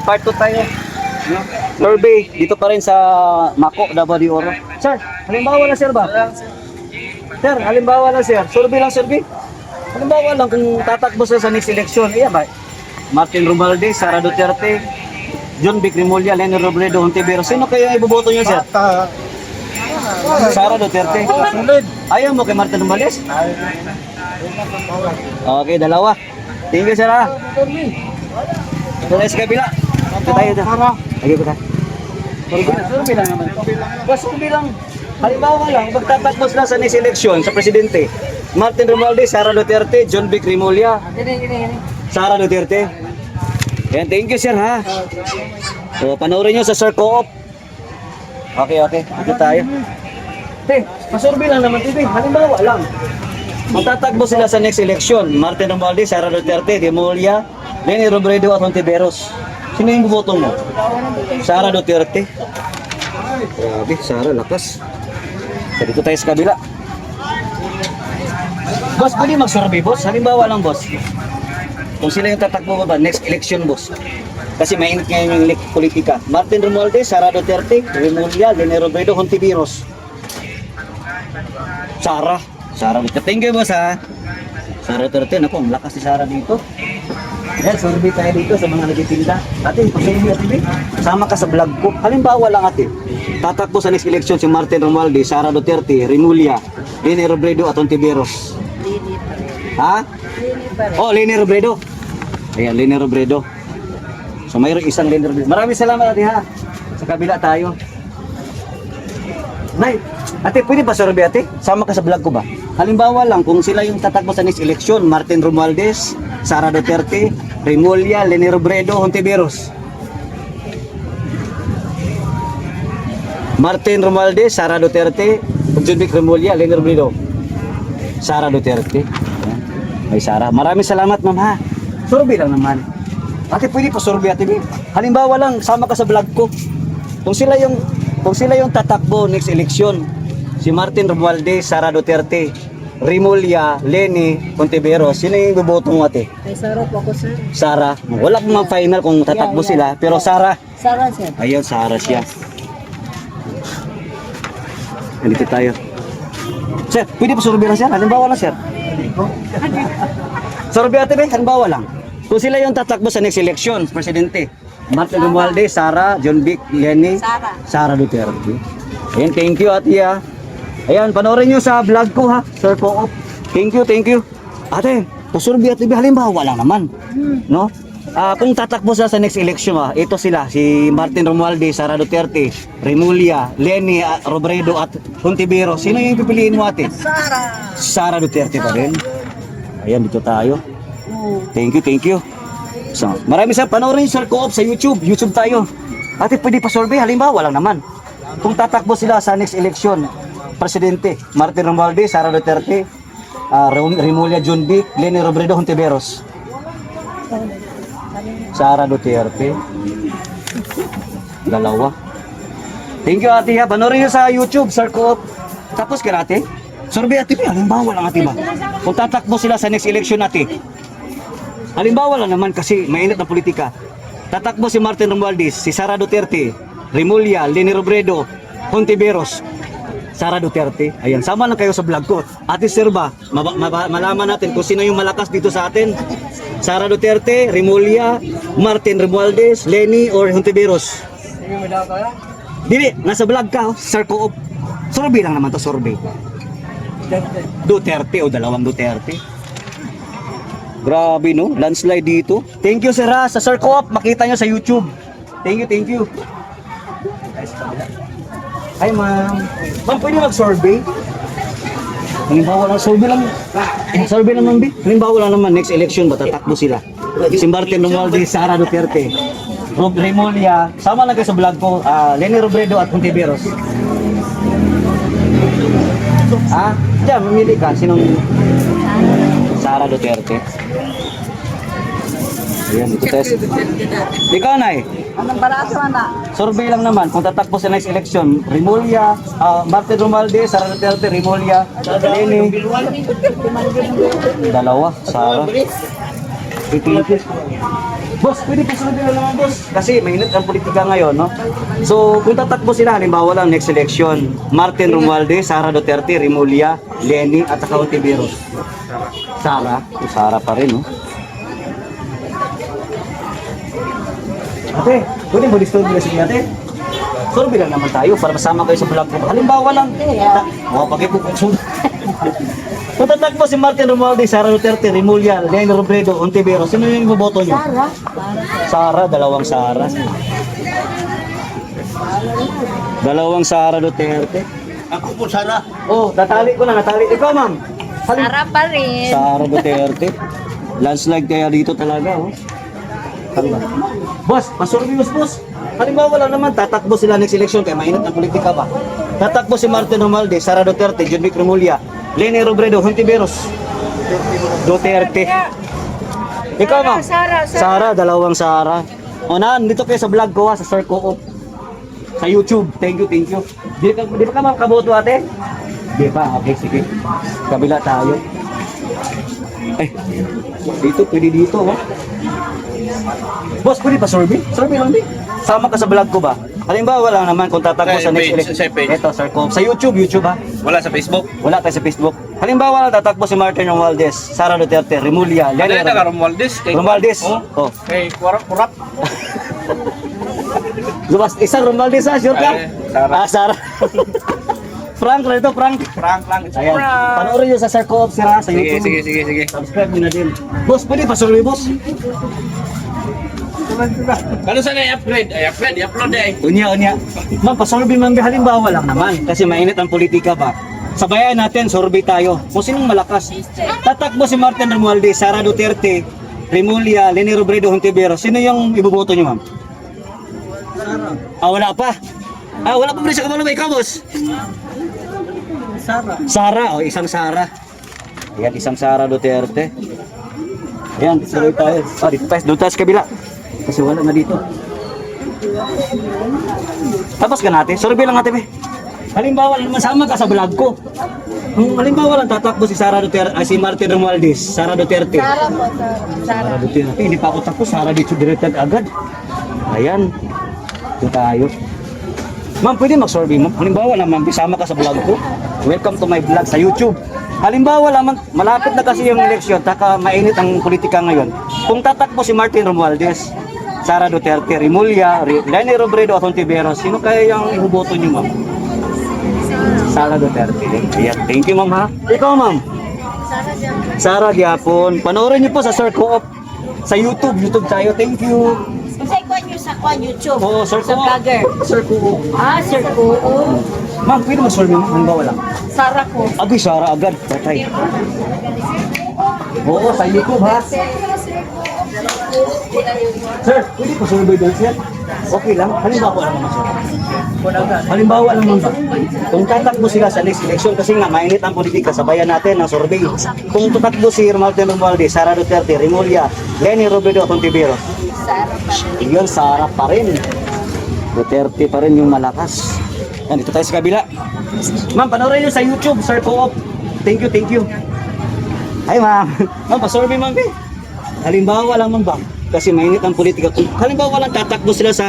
Part 2 tayo. Survey, dito pa rin sa Mako, Davao de Oro. Sir, halimbawa na sir ba? Sir, halimbawa na sir. Survey lang survey. Halimbawa lang kung tatakbo sila sa next election. Iya ba? Martin Romualdez, Sara Duterte, John Vic Remulla, Leni Robredo, Hontiveros. Sino kayo ang iboboto niyo sir? Sara Duterte. Ayaw mo kay Martin Romualdez? Okay, dalawa. Thank you sir ha. Ito na sa kabila. Ito tayo ito. Lagi ko tayo. Survey lang naman. Survey lang. Halimbawa lang, magtatakbo sila sa next election sa presidente. Martin Romualdez, Sara Duterte, John Vic Remulla, Sara Duterte. Ayan, thank you sir ha. So, panoorin nyo sa Sir Co-op. Okay. Ito tayo. Pasurvey lang naman TV. Halimbawa lang. Magtatakbo sila sa next election. Martin Romualdez, Sara Duterte, Remulla, Leni Robredo at Hontiveros. Sino yung buboto mo? Sara Duterte. Grabe, Sara, lakas. So, dito tayo sa kabila. Boss, pwede mag-survey, boss? Halimbawa lang, boss. Kung sila yung tatakbo ba, next election, boss. Kasi mainit ngayon yung politika. Martin Romualdez, Sara Duterte, Remulla, Leni Robredo, Hontiveros. Sara Duterte. Thank you, boss, ha? Sara Duterte, naku, ang lakas si Sara dito. Yan, survey tayo dito sa mga nagtitinda. Ate, pag-survey ate, sama ka sa vlog ko. Halimbawa lang ate, tatakbo sa next election si Martin Romualdez, Sara Duterte, Remulla, Leni Robredo at Hontiveros. Ha? Oh, Leni Robredo. Ayan, Leni Robredo. So mayroon isang Leni Robredo. Maraming salamat ate ha. Sa kabila tayo. Nay, ate, pwede ba survey ate? Sama ka sa vlog ko ba? Halimbawa lang, kung sila yung tatakbo sa next election, Martin Romualdez, Sara Duterte, Remulla, Leni Robredo, Hontiveros. Martin Romualdez, Sara Duterte, John Vic Remulla, Leni Robredo, Sara Duterte. Ay Sara, maraming salamat ma'am ha. Survey lang naman. Ate, pwede pa survey ate. Halimbawa lang, sama ka sa vlog ko. Kung sila yung tatakbo next election, si Martin Romualdez, Sara Duterte, Remulla, Leni, Hontiveros, sino yung boboto mo ate? Ay, Sara po ako, sir. Sara. Wala pong mga final kung tatakbo sila, pero Sara. Sara, sir. Ayun, Sara siya. Nandito tayo. Sir, pwede pa survey lang sir? Halimbawa lang sir. Survey ate ba? Halimbawa lang. Kung sila yung tatakbo sa next election, presidente. Martin Romualdez, Sara, John Vic, Leni, Sara Duterte. Ayan, thank you ate ha. Ayan, panoorin nyo sa vlog ko ha, Sir Co-op. Thank you. Ate, pasurvey ate ba? Halimbawa lang naman. No? Kung tatakbo sila sa next election ito sila, si Martin Romualdez, Sara Duterte, Remulla, Leni Robredo at Hontiveros. Sino yung pipiliin mo ate? Sara Duterte pa rin. Ayan, dito tayo. Thank you. So, marami sa panoorin Sir Co-op sa YouTube tayo. Ate, pwede pa survey, halimbawa lang naman. Kung tatakbo sila sa next election, presidente, Martin Romualdez, Sara Duterte, Remulla, John Vic, Leni Robredo, Hontiveros. Sara Duterte. Dalawa. Thank you ate ha. Panoorin nyo sa YouTube, Sir Co-op. Tapos kaya ate, survey ate, halimbawa lang ate ba? Kung tatakbo sila sa next election ate, halimbawa lang naman kasi mainit na politika. Tatakbo si Martin Romualdez, si Sara Duterte, Remulla, Leni Robredo, Hontiveros, Sara Duterte. Ayan, sama lang kayo sa vlog ko. Ate sir ba, malaman natin kung sino yung malakas dito sa atin. Sara Duterte, Remulla, Martin Romualdez, Leni or Hontiveros. Dili, nasa vlog ka, Sir Co-op. Survey lang naman to, survey. Duterte o dalawang Duterte. Grabe no, landslide dito. Thank you sir ha, sa Sir Co-op, makita nyo sa YouTube. Thank you. Hi ma'am. Ma'am, pwede mag-survey? Halimbawa lang, survey lang. Survey lang ma'am, halimbawa lang naman, next election ba, tatakbo sila. Si Martin Romualdez, Sara Duterte, Remulla, sama lang kayo sa vlog ko, Leni Robredo at Hontiveros. Diyan, mamili ka, sinong Sara Duterte. Ayan, dito tayo. Ikaw na Anong barato na? survey lang naman, kung tatakbo sa next election, Remulla, Martin Romualdez, Sara Duterte, Remulla, Leni, dalawa, Sara. Ipipit. Boss, pwede pa sunod lang naman, boss. Kasi mainit ang politika ngayon, no? So, kung tatakbo sila, halimbawa lang, next election, Martin Romualdez, Sara Duterte, Remulla, Leni, at saka Ontiveros. Sara. Sara pa rin, no? Ate, pwede mo disturb nila si ate? Survey lang naman tayo para masama kayo sa vlog ko. Halimbawa lang, pag-ipupuksun. Kung tatakbo si Martin Romualdez, Sara Duterte, Remulla, Leni Robredo, Ontiveros, sino yung iboboto nyo? Sara. Sara, dalawang Sara. Dalawang Sara Duterte. Ako po, Sara. Oh, natali ko na, natali. Ikaw, ma'am. Sara pa rin. Sara Duterte. Landslide kaya dito talaga, oh. Tama. Boss, pasurveyos, boss. Halimbawa lang naman, tatakbo sila next election kaya mainit ang politika ba? Tatakbo si Martin Romualdez, Sara Duterte, John Vic Remulla, Leni Robredo, Ontiveros, Duterte. Ikaw, ma'am? Sara, dalawang Sara. O na, dito kayo sa vlog ko, ha, sa Sir Co-op. Sa YouTube. Thank you, thank you. Di ba ka makaboto, ate? Di ba? Okay, sige. Kabila tayo. Eh, dito, pwede dito, ha? Boss, pwede pa survey? Survey lang, di? Sama ka sa vlog ko ba? Halimbawa lang naman kung tatakbo sa next election. Sa page. Ito, Sir Co-op. Sa YouTube, YouTube, ha? Wala sa Facebook. Wala tayo sa Facebook. Halimbawa lang tatakbo si Martin Romualdez, Sara Duterte, Remulla, Ano Leni yung taga Romualdez? Romualdez. Oh. Oh. Kay Kurap. Lumas, isang Romualdez, ha? Sure ka? Ay, Sara. Ah, Sara. Frank lang ito, Frank. Frank lang. Ayan. Panoorin nyo sa Sir Co-op sila sa Sige, YouTube. sige. Subscribe nyo na din. Boss, pwede pa survey, boss? Ano sana i-upgrade? I-upload eh. Unya. Ma'am, pa-survey man halimbawa lang naman. Kasi mainit ang politika ba? Sabayan natin, survey tayo. Kung sinong malakas. Tatakbo si Martin Romualdez, Sara Duterte, Remulla, Leni Robredo, Ontiveros. Sino yung iboboto nyo, ma'am? Sara. Ah, wala pa. Ah, wala pa rin sa kabalo. Ikaw, boss? Sara. Sara, o isang Sara. Ayan, isang Sara Duterte. Ayan, survey tayo. Ah, dito tayo, doon tayo sa kabila. Kasi wala na dito. Tapos ka natin, survey lang natin, eh. Halimbawa lang, masama ka sa vlog ko. Kung halimbawa lang tatakbo si Sara Duterte, si Martin Romualdez, Sara Duterte. Sara po, Sara. Sara Duterte, hindi pa ako tapos, Sara dito directed agad. Ayan, ito tayo. Ma'am, pwede mag-survey mo. Halimbawa lang, ma'am, isama ka sa vlog ko. Welcome to my vlog sa YouTube. Halimbawa lang, malapit na kasi yung eleksyon, taka mainit ang politika ngayon. Kung tatakbo si Martin Romualdez, Sara Duterte, Remulla, Leni Robredo at Ontiveros, sino kaya yung iboboto niyo, ma'am? Sara Duterte. Ayan, thank you, ma'am, ha? Ikaw, ma'am? Sara Diapon. Panoorin niyo po sa Sir Co-op. Sa YouTube, YouTube tayo. Thank you. Kasi kwan nyo sa YouTube. Oo, Sir Sa Co-op. vlogger. Sir Co-op. Sir ko. Ma'am, pwede mag-survey mo? Halimbawa lang. Sara ko. Agoy, Sara agad. Patay. Oo, sa YouTube, ha? Sir, pwede po survey doon, sir? Okay lang. Halimbawa lang naman, sir. Halimbawa lang naman ba? Kung tatakbo sila sa next election, kasi nga, mainit ang politika, sabayan natin ng survey. Kung tatakbo si Martin Romualdez, Sara Duterte, Remulla, Leni Robredo at Ontiveros, Sara pa rin. yun, Sara pa rin. Duterte pa rin yung malakas. Yan, dito tayo sa kabila. Ma'am, panoorin nyo sa YouTube, Sir Co-op. Thank you. Ay, ma'am. Ma'am, pa-survey, ma'am, eh. Halimbawa lang, ma'am, ba? Kasi mainit ang politika. Kung halimbawa lang tatakbo sila sa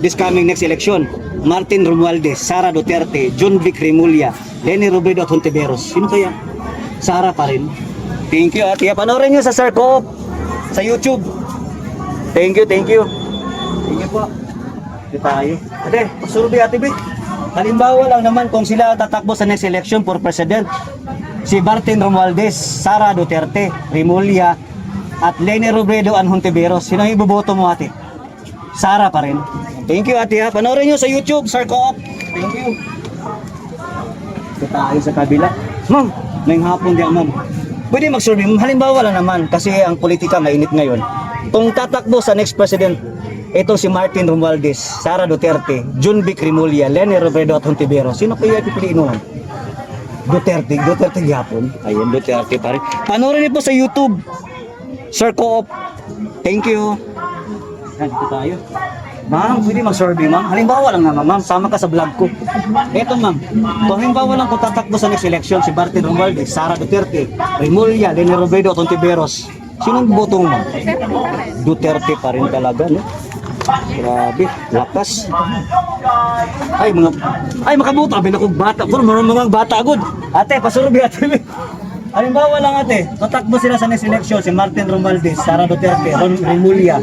this coming next election, Martin Romualdez, Sara Duterte, John Vic Remulla, Leni Robredo at Ontiveros. Sino kaya? Sara pa rin. Thank you, ate. Panoorin nyo sa Sir Co-op sa YouTube. Thank you. Thank you po. Dito tayo. Ate, pasurvey, ate, be. Halimbawa lang naman kung sila tatakbo sa next election for president, si Martin Romualdez, Sara Duterte, Remulla, at Leni Robredo and Ontiveros. Sino ang iboboto mo, ate? Sara pa rin. Thank you, ate, ha. Panoorin nyo sa YouTube, Sir Co-op. Thank you. Dito tayo sa kabila. Ma'am, ngayong hapon diyan, ma'am. Pwede mag-survey. Halimbawa lang naman, kasi ang politika mainit ngayon. Kung tatakbo sa next president, ito si Martin Romualdez, Sara Duterte, John Vic Remulla, Leni Robredo at Ontiveros. Sino kaya pipiliin mo? Duterte gihapon. Ayun, Duterte pa rin. Panoorin niyo po sa YouTube, Sir Co-op. Thank you. Yan, dito tayo. Ma'am, pwede mag-survey, ma'am. Halimbawa lang naman, ma'am. Sama ka sa vlog ko. Eto, ma'am. Kung halimbawa lang kung tatakbo sa next election, si Martin Romualdez, Sara Duterte, Remulla, Leni Robredo at Ontiveros. Sinong boto mo? Duterte pa rin talaga, no? Grabe, lakas. Ay makabuto, abin akong bata. Puro mga bata agad. Ate, pasurbi ate. Halimbawa lang ate, tatakbo sila sa next election, si Martin Romualdez, Sara Duterte, Ron Remulla,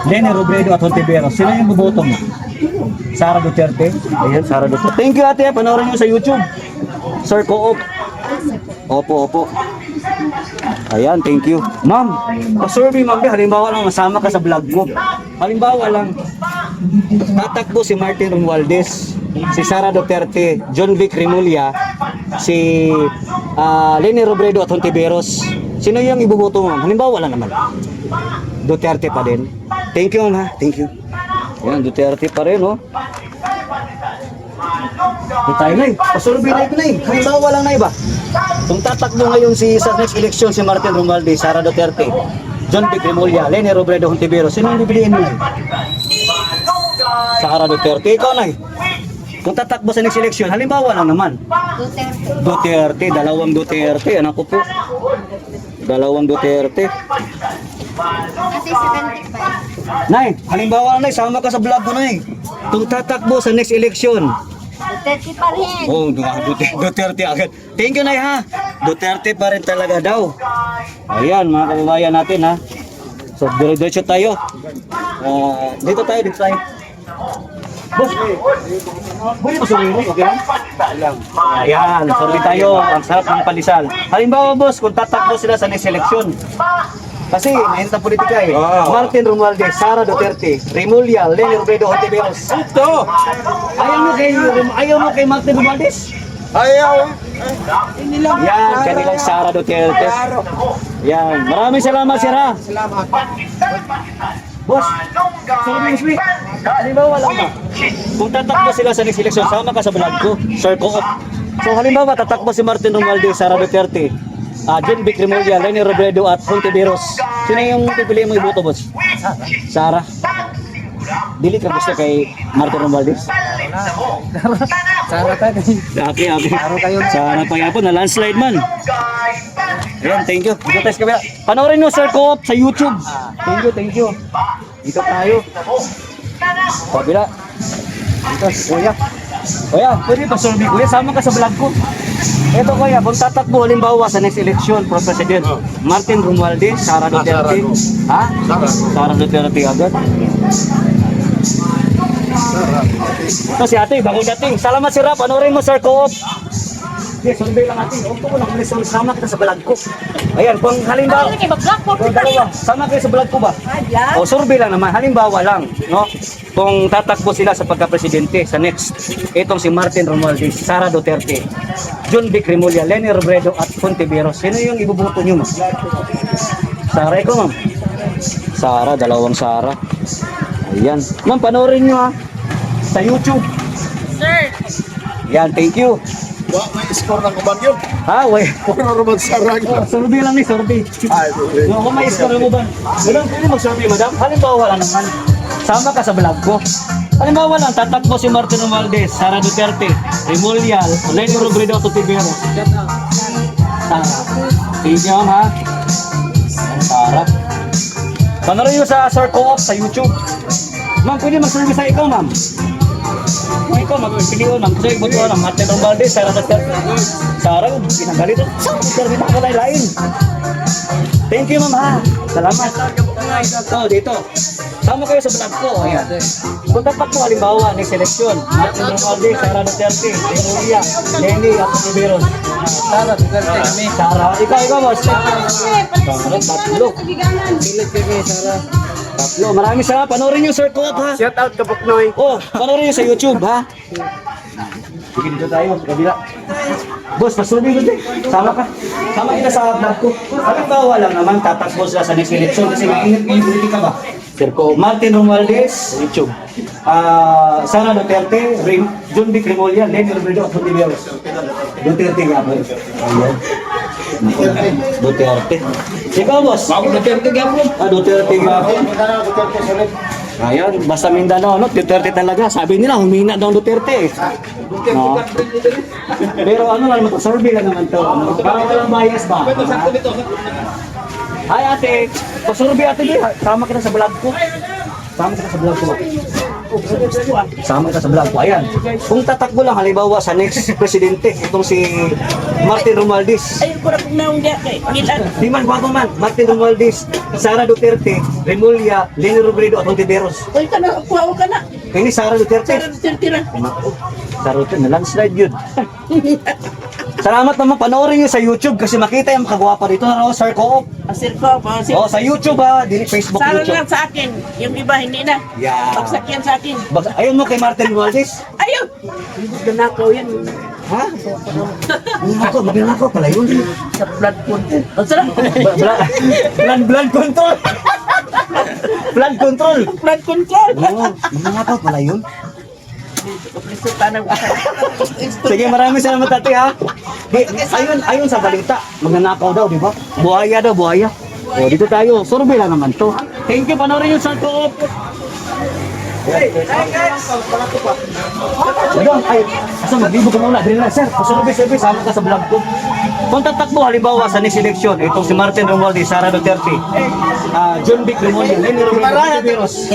Leni Robredo at Hontiveros. Sino yung boboto mo? Sara Duterte? Ayan, Sara Duterte. Thank you ate, panoorin nyo sa YouTube. Sir Co-op. Opo. Ayan, thank you. Ma'am, pasurvey ma'am, halimbawa lang masama ka sa vlog ko. Halimbawa lang, tatakbo si Martin Romualdez, si Sara Duterte, John Vic Remulla, si Leni Robredo at Hontiveros. Sino yung ibuboto mo ma'am? Halimbawa lang naman. Duterte pa din. Thank you ma'am ha, thank you. Ayan, Duterte pa rin oh. Tayo na eh, pasurvey na ito na eh. Halimbawa lang na iba. Kung tatakbo ngayon sa next election si Martin Romualdez, Sara Duterte, John Vic Remulla, Leni Robredo, Hontiveros, sino yung bibiliin mo na eh? Sara Duterte, ikaw na eh. Kung tatakbo sa next election, halimbawa lang naman. Duterte, dalawang Duterte, anak ko po. Dalawang Duterte. Kasi 75. Nay, halimbawa lang nay, sama ka sa vlog ko nay. Kung tatakbo sa next election, 30 pa rin. oh, Duterte agad. Thank you, Nay, ha. Duterte pa rin talaga daw. Ayan, mga kababayan natin, ha. So, dire-diretso tayo. Dito tayo. Boss, pwede ba sumili? Okay lang? Ayan, sorry tayo. Ang sarap ng palisal. Halimbawa, boss, kung tatakbo sila sa next election, kasi mainit ang politika eh. Martin Romualdez, Sara Duterte, Remulla, Leni Robredo, Hontiveros. Ito! Ayaw mo kay Martin Romualdez? Ayaw. Yan, kanilang Sara Duterte. Yan, maraming salamat, Sir, ha? Salamat. Boss, sorry, sweet. Halimbawa lang ba? Kung tatakbo sila sa next election, sama ka sa vlog ko, Sir Co-op. So halimbawa, tatakbo si Martin Romualdez, Sara Duterte, John Vic Remulla, Leni Robredo at Hontiveros. Sino yung pipiliin mo iboto, boss? Sara. Dili ka gusto kay Martin Romualdez? Sara ka. Okay. Sana pa yapon na landslide man. Ayan, thank you. Dito tayo sa kabila. Panoorin nyo, Sir Co-op sa YouTube. Thank you. Dito tayo. Kabila. Dito, Kuya, pwede pa survey, kuya. Sama ka sa vlog ko. Ito, kuya, kung tatakbo halimbawa sa next election for President, Martin Romualdez, Sara Duterte. Ha? Sara Duterte agad. Ito si ate, bagong dating. Salamat, Sir. Panoorin mo, Sir Co-op. Yes, survey lang natin. Huwag ko lang sama kita sa vlog ko. Ayan, kung halimbawa, sama kayo sa vlog ko ba? O survey lang naman, halimbawa lang, no? Kung tatakbo sila sa pagka-presidente sa next, itong si Martin Romualdez, Sara Duterte, John Vic Remulla, Leni Robredo at Hontiveros, sino yung ibubuto nyo, ma'am? Sara, ikaw, ma'am? Sara, dalawang Sara. Ayan. Ma'am, panoorin nyo ha, sa YouTube. Sir. Yan, thank you. May score ng kuban yun. Ha, wey. Puro naman Sara. Survey lang ni, survey. No, kung may score mo ba? Walang pwede mag-survey, madam. Halimbawa lang naman, sama ka sa vlog ko. Halimbawa lang, tatakbo si Martin Romualdez, Sara Duterte, Remulla, Leni Robredo at Hontiveros. Sara. Thank you, ma'am, ha? Sara. Panorin nyo sa Sir Co-op sa YouTube. Ma'am, pwede mag-survey sa ikaw, ma'am. Kung ikaw, mag-pilihan, ma'am. Kasi ibutuan ng Martin Romualdez, Sara Duterte. Sara, pinagalit. Survey na ako lain. Thank you, ma'am, ha? Salamat. So, dito. Sama kayo sa vlog ko. Ayan. Kung tatakbo halimbawa, next election, Martin Romualdez, Sara Duterte, Remulla, Leni at Hontiveros. Sara, Duterte kami. Sara, ikaw, boss. Sara, tatlo. Pilit kami, Sara. Tatlo. Maraming salamat. Panoorin nyo, Sir Co-op, ha? Shout out ka, Buknoy. Oh, panoorin nyo sa YouTube, ha? Sige, dito tayo, sa kabila. Boss, pasubi ko din. Sama ka. Sama kita sa vlog ko. Halimbawa lang naman, tatakbo sila sa next election kasi mainit yung politika ba? Sir Co, Martin Romualdez, YouTube. Sara Duterte, John Vic Remulla, Leni Robredo at Hontiveros. Duterte nga po. Ayan. Duterte. Ikaw, boss? Ako Duterte nga po. Duterte nga po. Ayan, basta Mindanao, no? Duterte talaga. Sabi nila, humina daw ang Duterte. No? Pero ano lang naman to, survey lang naman to. Para walang bias ba? Hi ate, pasurbi ate di, sama kita sa vlog ko. Sama kita sa vlog ko. Sama kita sa vlog ko. Ayan. Kung tatakbo lang halimbawa sa next presidente, itong si Martin Romualdez. Ayun ko na kung naong diya kay Pangilan. Di man gwapo man, Martin Romualdez, Sara Duterte, Remulla, Leni Robredo at Hontiveros. Uy ka na, kuha ka na. Kini Sara Duterte. Tira. Sara Duterte, na landslide yun. Salamat naman, panoorin nyo sa YouTube kasi makita yung kagwapa dito. Ano, Sir Coop. Asir ko, pasir. Oh, sa YouTube ha, dili Facebook, Sara YouTube. lang sa akin. Yung iba hindi na. Yeah. Pagsakyan sa akin. Ayun mo kay Martin Romualdez. Ayun! Hindi na ako yan. Ha? Magnanakaw pala yun. Sa blood content. Ang sarap. Blood control. Blood control. Blood control. Oo, magnanakaw pala yun. Please, tanong ka. Sige, maraming salamat ate ha. Ayun sa balita, magnanakaw daw, di ba? Buhaya daw, buhaya. O, dito tayo. Survey lang naman to. Thank you, panoorin yung Sir Coop. Madam, ay, asa maglibo ka muna. Dili na, sir. Pasurvey, sama ka sa vlog ko. Kung tatakbo, halimbawa sa next election, itong si Martin Romualdez, Sara Duterte, John Vic Remulla, Leni Robredo, Hontiveros.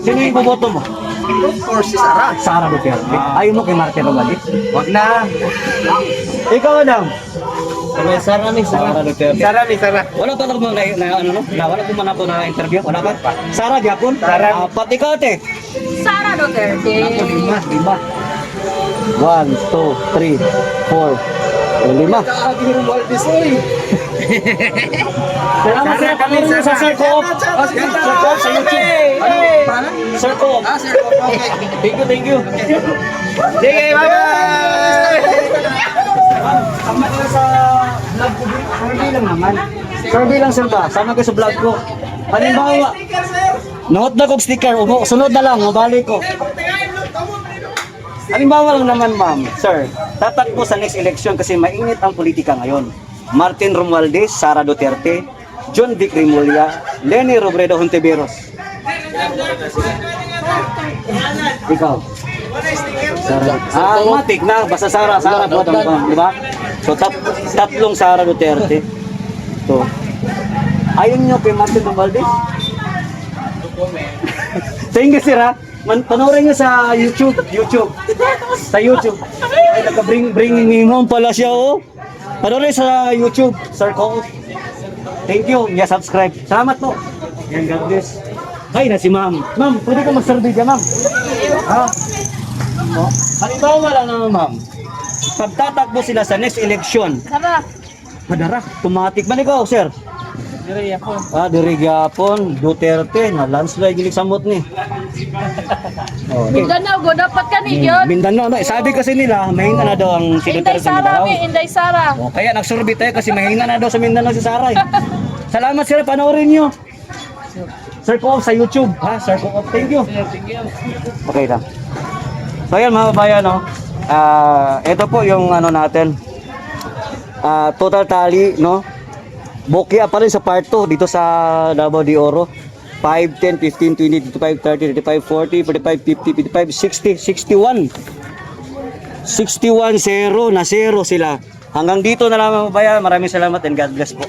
Sino yung boboto mo? Of course, si Sarah. Sara Duterte. Ayaw mo kay Martin Romualdez? Wag na. Ikaw, madam. Sarah ni Sara Duterte. Sarah ni Sarah. Wala pa lang wala pa man ako na interview. Wala pa. Sara, Japon. Sara. Pati ikaw, ate. Sara Duterte. Ako, lima. 1, 2, 3, 4. 5. Kaagin mo Romualdez, oy. Salamat sir, kami rin sa Sir Coop. Sir Coop sa YouTube. Sir Coop. Sir, okay. Thank you. Sige, bye-bye! Sama kayo sa vlog ko. Survey lang naman. Survey lang sir ba? Sama kayo sa vlog ko. Halimbawa, nuot na kong sticker. Sunod na lang, mabalik ko. Halimbawa lang naman ma'am, sir, tatakbo sa next election kasi mainit ang politika ngayon. Martin Romualdez, Sara Duterte, John Vic Remulla, Leni Robredo, Hontiveros. Ikaw? Sara. Matik na. Basta Sara po. Di ba? So, tatlong Sara Duterte. So, ayun nyo kay Martin Romualdez? Thank you, sir ha. Panoorin nyo sa YouTube. Sa YouTube. Ay, nagka-bring home pala siya, oh. Panoorin sa YouTube, Sir Coop. Thank you. Yeah, subscribe. Salamat po. Yan, God bless. Ay, na si ma'am. Ma'am, pwede ka mag-survey ka, ma'am. Ha? Oh. Halimbawa lang naman, ma'am. Pagtatakbo sila sa next election, Sara. madara, tumatik man ikaw, sir. Diri gyapon, Duterte na landslide gilik samot ni. Oh, okay. Mindanao, go dapat ka ni yun. Mindanao, no? Sabi kasi nila, mahina na daw ang si Inday Duterte sa Sara, Mindanao. Inday Sara. Oh, kaya nagsurvey tayo kasi mahina na daw sa Mindanao si Sara. Salamat sir, panoorin nyo. Sir Coop sa YouTube, ha? Sir Coop, thank you. Okay lang. So ayan mga babayan, no? Ito po yung ano natin. Total tally, no? Bokya pa rin sa part 2 dito sa Davao de Oro. 5, 10, 15, 20, 25, 30, 35, 40, 45, 50, 60, 61. 61, 0 na 0 sila. Hanggang dito na lang mga babayan. Maraming salamat and God bless po.